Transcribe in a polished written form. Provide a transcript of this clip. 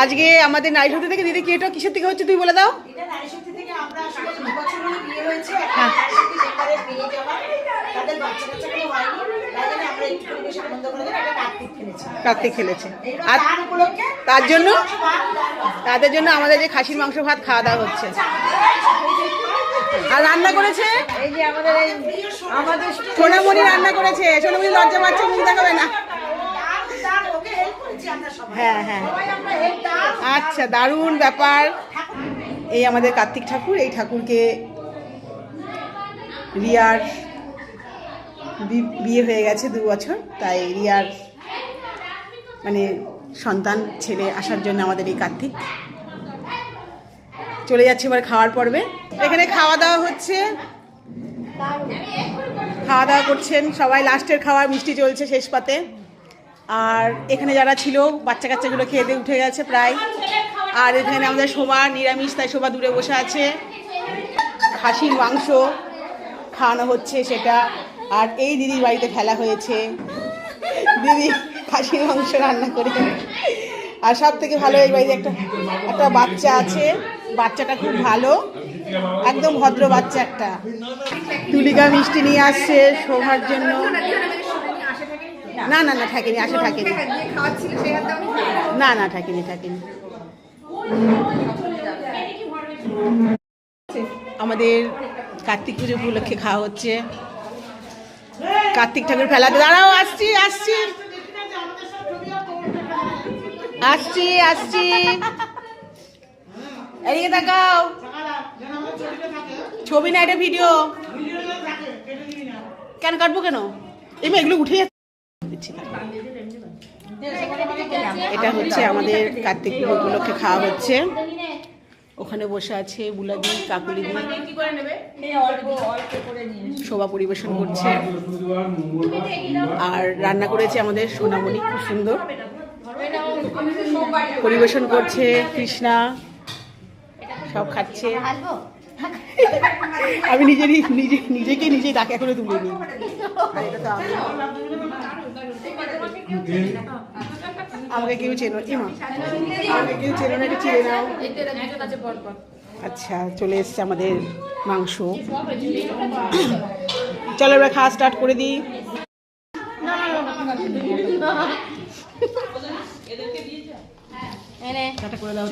আজকে আমাদের নারী শক্তি থেকে দিদি কি এটা কিসের থেকে হচ্ছে তুই বলে দাও। এটা নারী শক্তি থেকে আমরা আসলে 2 বছর হলো বিয়ে হয়েছে, এখন নারী শক্তি মেম্বারের বিয়ে যাওয়া, তাদের বাচ্চা কাচ্চাগুলো হয়নি, তাই জন্য আমরা একটু পরিবেশ আনন্দ করে দিই, একটা কার্তিক খেলেছি। আর তার উপলক্ষে তার জন্য তাদের জন্য আমাদের যে খাসির মাংস ভাত খাওয়া দাওয়া হচ্ছে। আর রান্না করেছে এই যে আমাদের সোনামণি রান্না করেছে। সোনামণি লজ্জা পাচ্ছে, মুখ দেখাবে না। হ্যাঁ হ্যাঁ, আচ্ছা, দারুণ ব্যাপার। এই আমাদের কার্তিক ঠাকুর, এই ঠাকুরকে রিয়ার বিয়ে হয়ে গেছে 2 বছর, তাই রিয়ার মানে সন্তান ছেলে আসার জন্য আমাদের এই কার্তিক। চলে যাচ্ছে এবার খাওয়ার পর্বে। এখানে খাওয়া দাওয়া হচ্ছে, খাওয়া দাওয়া করছেন সবাই। লাস্টের খাওয়ার মিষ্টি চলছে শেষ পাতে। আর এখানে যারা ছিল বাচ্চা কাচ্চাগুলো খেয়ে দিয়ে উঠে গেছে প্রায়। আর এখানে আমাদের শোভা নিরামিষ, তাই শোভা দূরে বসে আছে। খাসির মাংস খাওয়ানো হচ্ছে সেটা। আর এই দিদির বাড়িতে খেলা হয়েছে, দিদি খাসির মাংস রান্না করে। আর সব থেকে ভালো এই বাড়িতে একটা বাচ্চা আছে, বাচ্চাটা খুব ভালো, একদম ভদ্র বাচ্চা একটা। তুলিকা মিষ্টি নিয়ে আসছে শোভার জন্য। না না না, থাকেনি, আশা থাকেনি, না না, থাকেনি। আমাদের কার্তিক পুজো উপলক্ষে খাওয়া হচ্ছে। কার্তিক ঠাকুর ফেলাতে দাঁড়াও, আসছি এদিকে তাকাও। ছবি না, এটা ভিডিও। কেন কাটবো কেন? এমনি এগুলো উঠে যাচ্ছে। এটা হচ্ছে আমাদের কার্তিক পুজো উপলক্ষে খাওয়া হচ্ছে। ওখানে বসে আছে বুলাদি, কাকুলি দি, শোভা পরিবেশন করছে। আর রান্না করেছে আমাদের সোনামণি, খুব সুন্দর পরিবেশন করছে। কৃষ্ণা সব খাচ্ছে। আমি নিজেকে নিজেই ডাকে করে তুলে নিই। আমাকে কেউ চেনো, আমাকে কেউ চেনো না, একটু চিনে নাও। আচ্ছা, চলে এসছে আমাদের মাংস। চলো এবার খাওয়া স্টার্ট করে দিই। করে দাও।